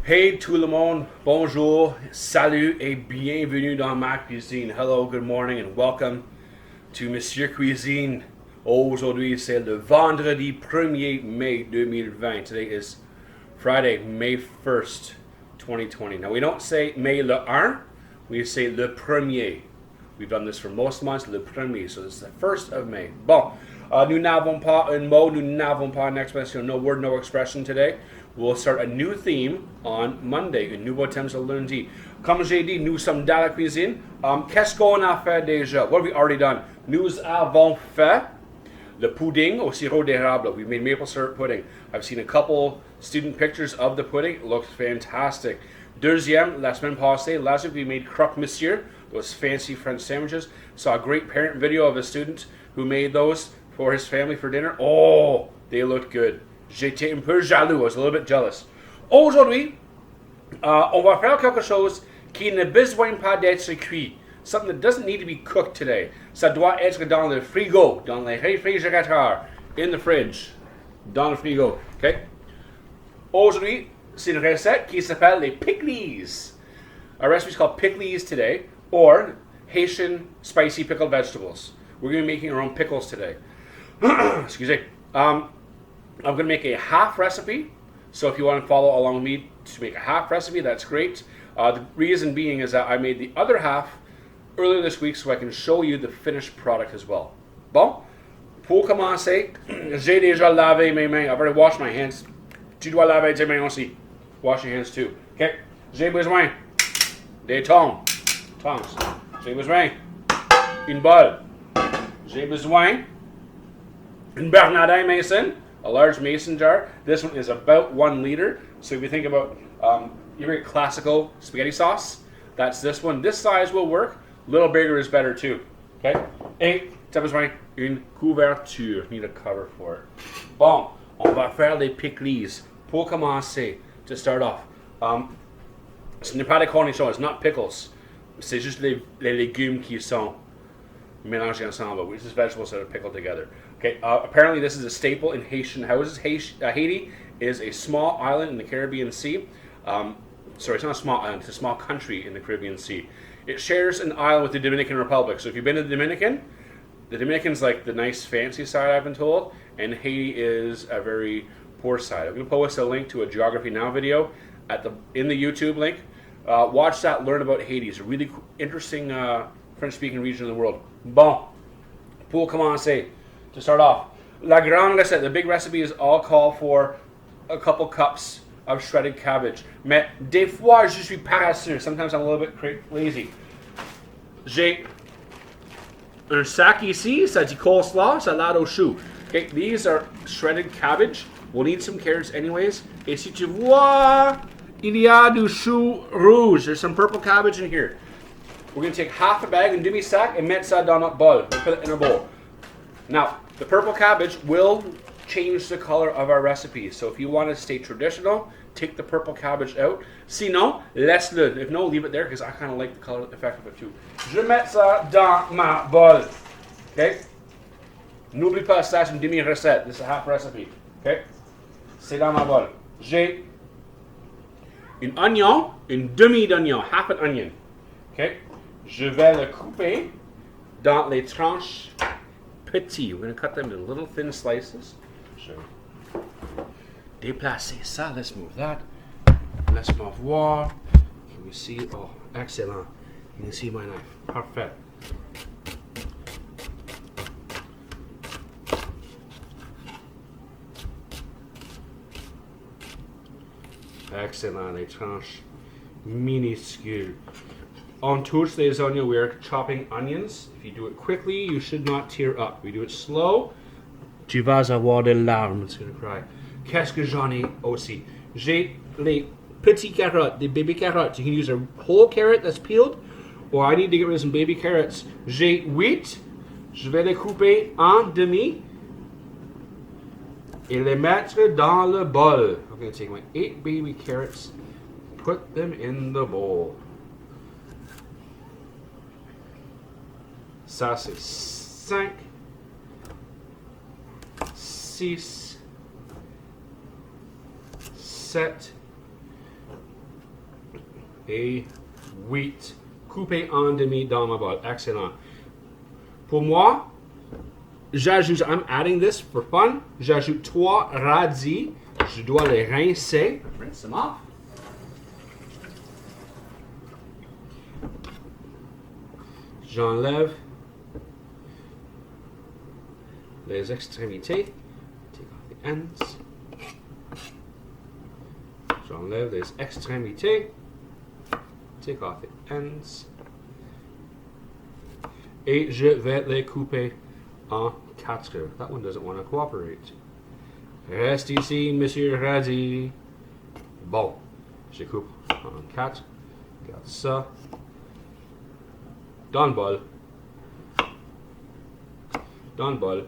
Hey tout le monde, bonjour, salut et bienvenue dans ma cuisine. Hello, good morning and welcome to Monsieur Cuisine. Aujourd'hui c'est le vendredi 1er mai 2020. Today is Friday, May 1st, 2020. Now we don't say May le 1, we say le premier. We've done this for most months, le premier, so this is the 1st of May. Bon, nous n'avons pas un mot, nous n'avons pas une expression, no word, no expression today. We'll start a new theme on Monday, un nouveau thème sur lundi. Comme j'ai dit, nous sommes dans la cuisine. Qu'est-ce qu'on a fait déjà? What have we already done? Nous avons fait le pudding au sirop d'érable. We made maple syrup pudding. I've seen a couple student pictures of the pudding. It looks fantastic. Deuxième, la semaine passée, last week we made croque-monsieur, those fancy French sandwiches. Saw a great parent video of a student who made those for his family for dinner. Oh, they looked good. J'étais un peu jaloux, I was a little bit jealous. Aujourd'hui, on va faire quelque chose qui ne besoin pas d'être cuit. Something that doesn't need to be cooked today. Ça doit être dans le frigo, dans le réfrigérateur, in the fridge, dans le frigo. Okay? Aujourd'hui, c'est une recette qui s'appelle les pickles. Our recipe is called pickles today, or Haitian spicy pickled vegetables. We're going to be making our own pickles today. Excuse me. I'm going to make a half recipe, so if you want to follow along with me to make a half recipe, that's great. The reason being is that I made the other half earlier this week so I can show you the finished product as well. Bon, pour commencer, j'ai déjà lavé mes mains. I've already washed my hands. Tu dois laver tes mains aussi. Wash your hands too. Okay, j'ai besoin des tongs. J'ai besoin une bol. J'ai besoin une Bernardin Mason. A large mason jar. This one is about 1 liter. So if you think about your very classical spaghetti sauce, that's this one. This size will work. A little bigger is better too. Okay? Et tu as besoin une couverture. Need a cover for it. Bon, on va faire les pickles. Pour commencer, to start off, ce n'est pas des cornichons, it's not pickles. C'est juste les légumes qui sont mélangés ensemble, which is vegetables that are pickled together. Okay, apparently this is a staple in Haitian houses. Haiti is a small island in the Caribbean Sea. Sorry, it's not a small island, it's a small country in the Caribbean Sea. It shares an island with the Dominican Republic. So if you've been to the Dominican's like the nice fancy side, I've been told, and Haiti is a very poor side. I'm going to post a link to a Geography Now video in the YouTube link. Watch that, learn about Haiti. It's a really interesting French-speaking region of the world. Bon, pour commencer. To start off, la grande recette, the big recipe is all call for a couple cups of shredded cabbage. Mais des fois, je suis paresseux. Sometimes I'm a little bit lazy. J'ai un sac ici, ça dit coleslaw, salade au chou. Okay, these are shredded cabbage. We'll need some carrots anyways. Et si tu vois, il y a du chou rouge. There's some purple cabbage in here. We're going to take half a bag, un demi-sac, et mettre ça dans notre bol. We'll put it in a bowl. Now, the purple cabbage will change the color of our recipe. So if you want to stay traditional, take the purple cabbage out. Sinon, laisse-le. If no, leave it there because I kind of like the color effect of it too. Je mets ça dans ma bol. Okay? N'oublie pas, ça c'est une demi-recette. This is a half recipe. Okay? C'est dans ma bol. J'ai un oignon, une demi-d'oignon, half an onion. Okay? Je vais le couper dans les tranches petits. We're going to cut them into little thin slices. So, déplacer ça. Let's move that. Laisse-moi voir. Can you see? Oh, excellent. You can see my knife. Parfait. Excellent. Les tranches minuscules. On touche les oignons, we are chopping onions. If you do it quickly, you should not tear up. We do it slow. Tu vas avoir des larmes. It's going to cry. Qu'est-ce que j'en ai aussi? J'ai les petits carottes, des baby carottes. You can use a whole carrot that's peeled, or I need to get rid of some baby carrots. J'ai 8. Je vais les couper en demi et les mettre dans le bol. I'm going to take my 8 baby carrots, put them in the bowl. Ça c'est 5, 6, 7, et 8. Coupé en demi dans ma bol. Excellent. Pour moi, j'ajoute, I'm adding this for fun. J'ajoute 3 radis. Je dois les rincer. Rinse them off. J'enlève les extrémités. Take off the ends. J'enlève les extrémités. Take off the ends. Et je vais les couper en 4. That one doesn't want to cooperate. Reste ici, Monsieur Radis. Bon, je coupe en 4. Regarde ça. Dans le bol. Dans le bol.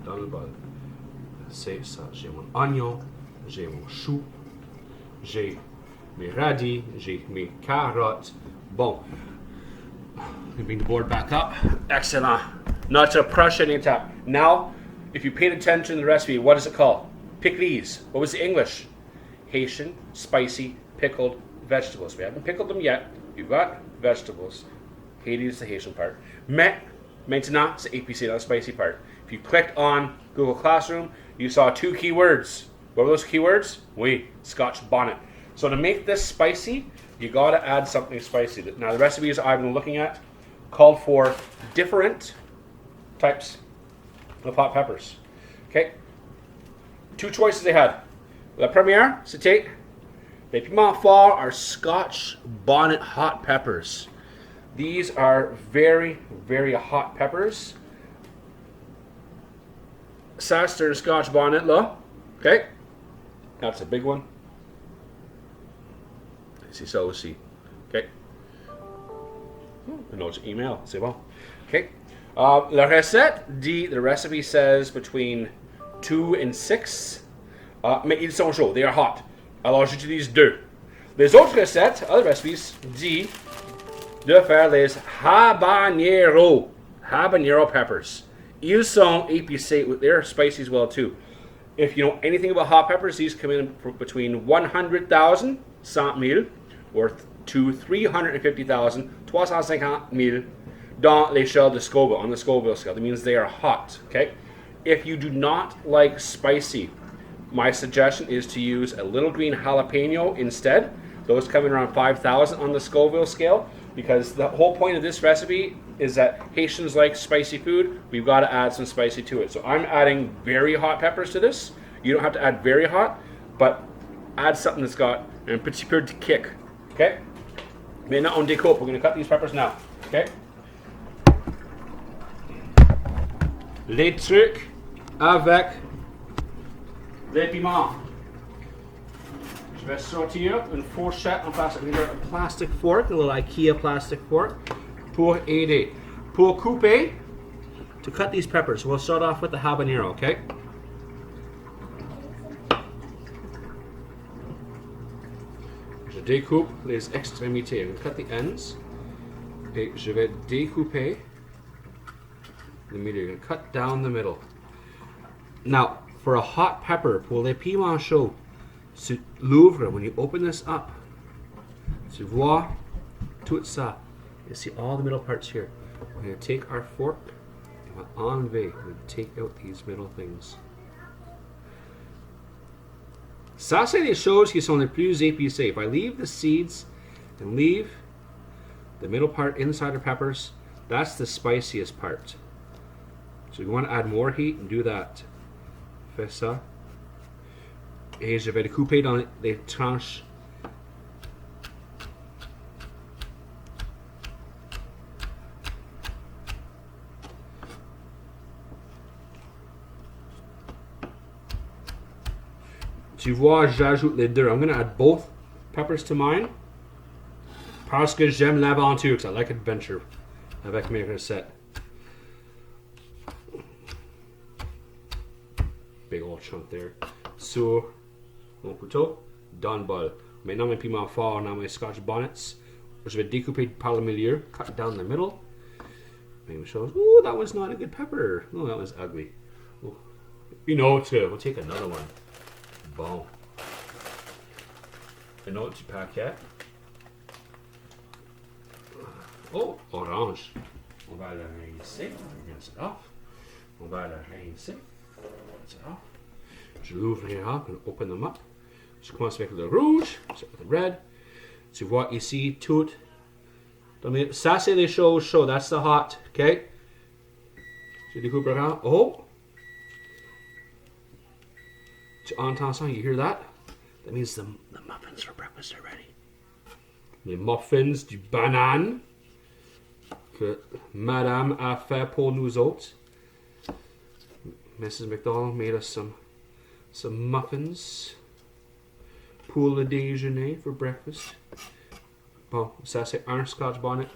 Dans le bol. C'est ça. J'ai mon oignon. J'ai mon chou. J'ai mes radis. J'ai mes carottes. Bon. Let me bring the board back up. Excellent. Notre prochaine étape. Now, if you paid attention to the recipe, what is it called? Pickles. What was the English? Haitian, spicy, pickled vegetables. We haven't pickled them yet. You've got vegetables. Haiti is the Haitian part. Maintenant, c'est épicé, not the spicy part. If you clicked on Google Classroom, you saw 2 keywords. What were those keywords? Oui, Scotch bonnet. So to make this spicy, you got to add something spicy. Now the recipes I've been looking at called for different types of hot peppers. Okay, 2 choices they had. La première, c'était les piments forts are Scotch bonnet hot peppers. These are very, very hot peppers. Ça, c'est un Scotch bonnet là. Okay, that's a big one. C'est ça aussi. Okay. I know it's email. C'est bon. Okay. La recette dit, the recipe says between 2 and 6. Mais ils sont chauds. They are hot. Alors j'utilise 2. Les autres recettes, other recipes, dit de faire les habanero peppers. Ils sont épicés. They're spicy as well too. If you know anything about hot peppers, these come in between 100,000, 100,000, or to 350,000, 350,000 dans l'échelle de Scoville, on the Scoville scale. That means they are hot, okay? If you do not like spicy, my suggestion is to use a little green jalapeno instead. Those come in around 5,000 on the Scoville scale, because the whole point of this recipe is that Haitians like spicy food. We've got to add some spicy to it. So I'm adding very hot peppers to this. You don't have to add very hot, but add something that's got un petit peu de kick. Okay? Maintenant on découpe. We're going to cut these peppers now. Okay? Les trucs avec les piments. Je vais sortir une fourchette en plastique. A plastic fork, a little IKEA plastic fork, pour aider. Pour couper, to cut these peppers. We'll start off with the habanero, okay? Je découpe les extrémités. I'm going to cut the ends. Et je vais découper the middle. You're going to cut down the middle. Now, for a hot pepper, pour les piments chauds, tu l'ouvres, when you open this up, tu vois tout ça. You see all the middle parts here. We're going to take our fork and we'll enlever. We're going to take out these middle things. Ça, c'est les choses qui sont les plus épicées. If I leave the seeds and leave the middle part inside the peppers, that's the spiciest part. So you want to add more heat and do that. Fais ça. Et je vais découper dans les tranches. Tu vois, j'ajoute les deux. I'm going to add both peppers to mine. Parce que j'aime l'aventure, because I like adventure avec mes recettes. Big old chunk there. Sur mon couteau, dans le bol. Maintenant mes piments forts, now my Scotch bonnets. Je vais découper par le milieu, cut down the middle. Maybe shows, ooh, that was not a good pepper. No, that was ugly. Ooh. You know, we'll take another one. Bon. un autre petit paquet. Oh, orange. On va le rincer. Rinse it off. On va le rincer. Rinse it off. Je l'ouvrirai, and open them up. Je commence avec le rouge, c'est le red. Tu vois ici tout. Ça c'est les choses chaudes. That's the hot. Okay. Je découperai. Oh. Tu entends ça? You hear that? That means the muffins for breakfast are ready. Les muffins du banane que Madame a fait pour nous autres. Mrs. McDonald made us some muffins pour le déjeuner for breakfast. Bon, ça c'est un Scotch bonnet.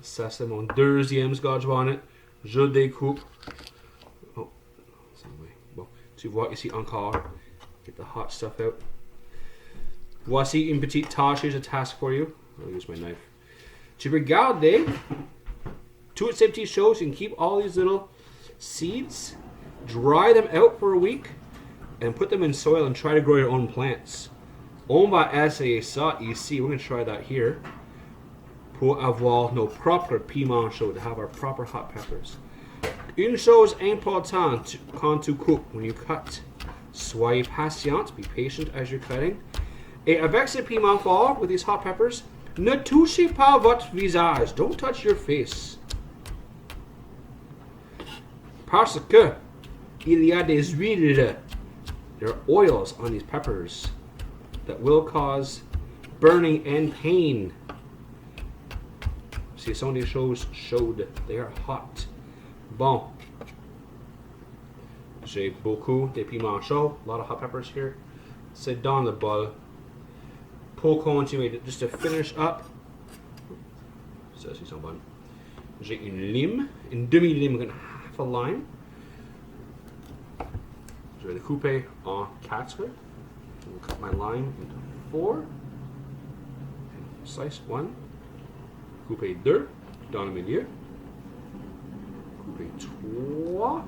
Ça c'est mon deuxième Scotch bonnet. Je découpe. Oh, bon, tu vois ici encore. Get the hot stuff out. Voici une petite tâche, a task for you. I'll use my knife. Tu regardes toutes ces petites choses. You can keep all these little seeds, dry them out for a week, and put them in soil and try to grow your own plants. On va essayer ça ici. We're going to try that here. Pour avoir nos propres piments chauds, to have our proper hot peppers. Une chose importante quand tu coupes, when you cut, soyez patient, be patient as you're cutting. Et avec ces piments forts, with these hot peppers, ne touchez pas votre visage. Don't touch your face. Parce que il y a des huiles. There are oils on these peppers that will cause burning and pain. See, some of these choses chaudes, they are hot. Bon. J'ai beaucoup de piments chauds, a lot of hot peppers here. C'est dans le bol. Pour continuer, just to finish up. Ça, c'est son bon. J'ai une lime, une demi-lime, half a lime. Je vais le couper en 4. I'll cut my lime into 4. Slice 1. Couper 2 dans le milieu. Couper 3.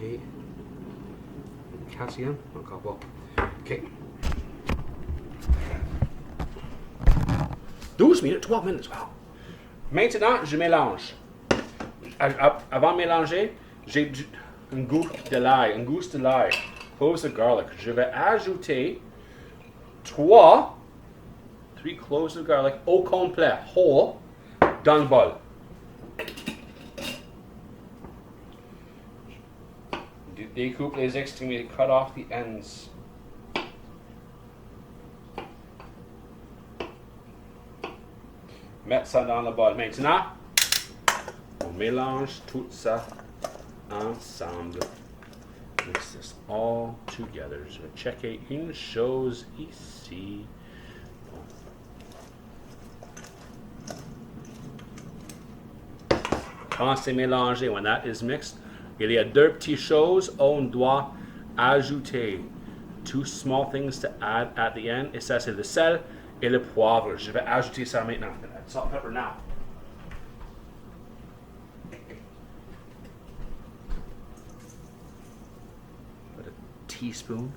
Et une 4e, encore pas. OK. 12 minutes, 12 minutes, wow. Maintenant, je mélange. Avant de mélanger, j'ai un goût de l'ail, cloves of garlic. Je vais ajouter 3 cloves of garlic au complet, whole, dans le bol. Découpe les extrémités, cut off the ends. Mettre ça dans le bol. Maintenant, on mélange tout ça ensemble. Mix this all together. Je vais checker une chose ici. Quand c'est mélangé, when that is mixed, il y a 2 petites choses on doit ajouter. 2 small things to add at the end. Et ça, c'est le sel et le poivre. Je vais ajouter ça maintenant. Salt and pepper now. About a teaspoon.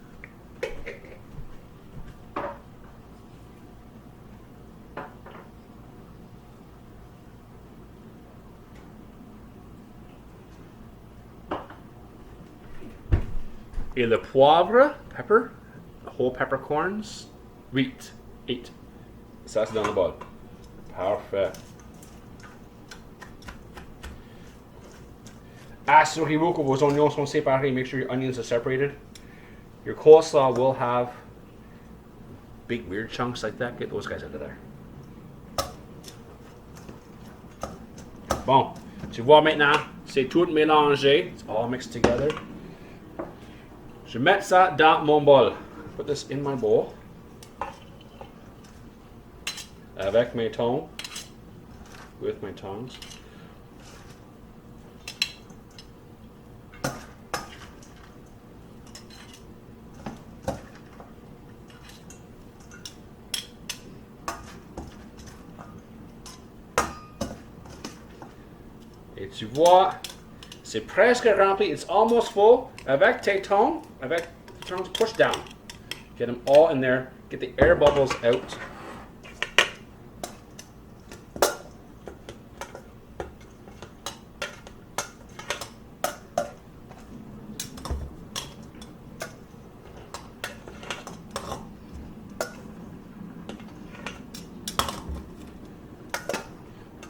Et le poivre, pepper, whole peppercorns, 8. Ça, c'est dans le bol. Parfait. Assurez-vous que vos oignons sont séparés. Make sure your onions are separated. Your coleslaw will have big weird chunks like that. Get those guys out of there. Bon, tu vois maintenant, c'est tout mélangé. It's all mixed together. Je mets ça dans mon bol. Put this in my bowl. Avec mes tongs, with my tongs. Et tu vois, c'est presque rempli. It's almost full. Avec tes tongs, push down. Get them all in there. Get the air bubbles out.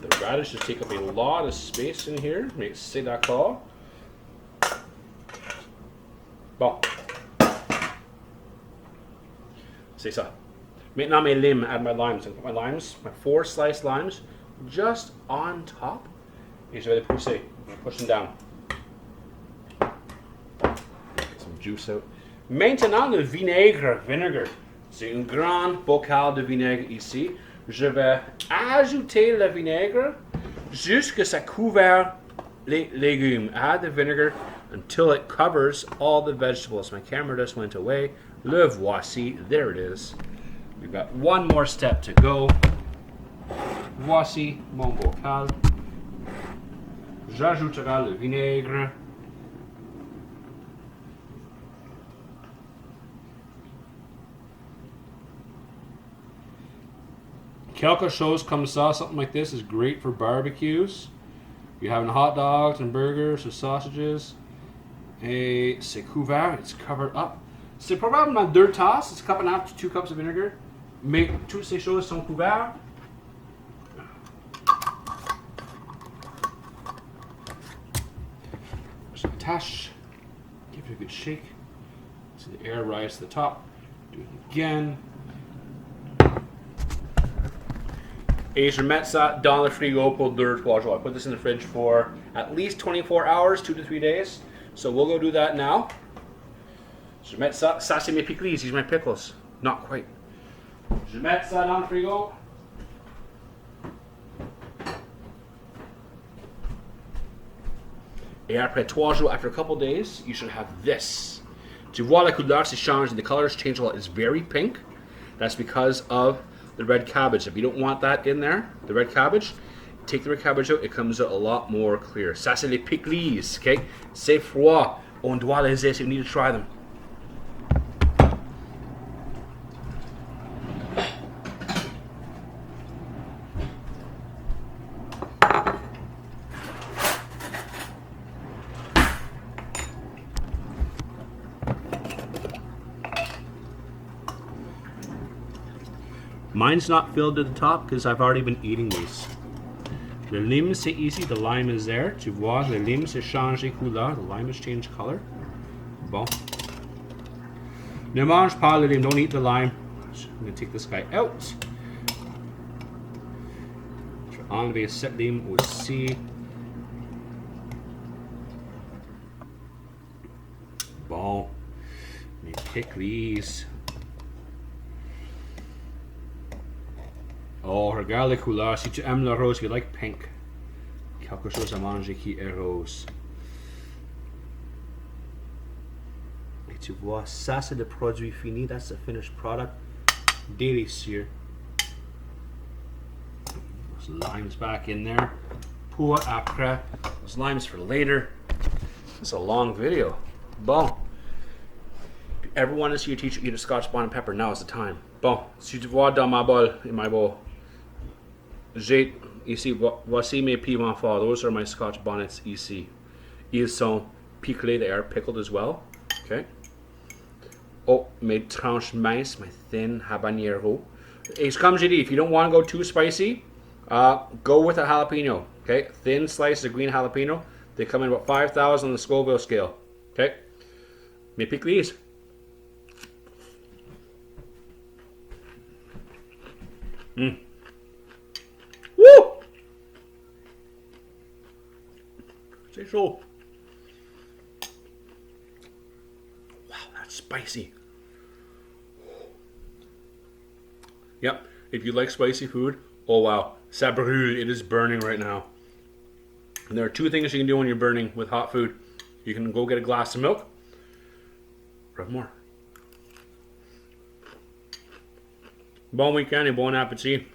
The radishes take up a lot of space in here. C'est d'accord. Bon. C'est ça. Maintenant mes limes, add my limes. I put my limes, my 4 sliced limes, just on top. Et je vais les pousser. I'm going to push them down. Get some juice out. Maintenant le vinaigre. Vinegar. C'est un grand bocal de vinaigre ici. Je vais ajouter le vinaigre jusqu'à ça couvre les légumes. Add the vinegar until it covers all the vegetables. My camera just went away. Le voici. There it is. We've got one more step to go. Voici mon bocal. J'ajouterai le vinaigre. Quelque chose comme ça, something like this, is great for barbecues. You're having hot dogs and burgers or sausages. Et c'est couvert, it's covered up. C'est probablement 2 tasses, it's a cup and a half to 2 cups of vinegar. Mais toutes ces choses sont couvertes. Just attache. Give it a good shake. So the air rise to the top. Do it again. Et je mets ça dans le frigo pour 2-3 jours. I put this in the fridge for at least 24 hours, 2 to 3 days. So we'll go do that now. Je mets ça, ça c'est mes pickles, these are my pickles. Not quite. Je mets ça dans le frigo. Et après 3 jours, after a couple days, you should have this. Tu vois la couleur se change, the colors change a lot. It's very pink. That's because of the red cabbage. If you don't want that in there, the red cabbage, take the red cabbage out, it comes out a lot more clear. Ça c'est les pickles, okay? C'est froid. On doit les essayer, you need to try them. Mine's not filled to the top because I've already been eating these. Le lime c'est ici, the lime is there. Tu vois, le lime c'est changé couleur, the lime has changed color. Bon. Ne mange pas le lime, don't eat the lime. I'm going to take this guy out. Je vais enlever cette lime aussi. Bon. Mes pickles. Oh, regarde les couleurs. Si tu aimes le rose, if you like pink, quelque chose à manger qui est rose. Et tu vois, ça c'est le produit fini. That's the finished product. Délicieux. Those limes back in there. Pour après. Those limes for later. It's a long video. Bon. If you ever want to see your teacher eat a Scotch bonnet pepper, now is the time. Bon. Si tu vois dans ma bowl, in my bowl, j'ai ici, voici mes piments forts. Those are my Scotch bonnets ici. Ils sont piclés, they are pickled as well. Okay. Oh, mes tranches minces, my thin habanero. It's comme j'ai dit, if you don't want to go too spicy, go with a jalapeno. Okay, thin slices of green jalapeno. They come in about 5,000 on the Scoville scale. Okay, mes pickles. Woo! C'est chaud. Wow, that's spicy. Yep, if you like spicy food, oh wow, ça brûle, it is burning right now. And there are 2 things you can do when you're burning with hot food. You can go get a glass of milk, or have more. Bon weekend et bon appétit.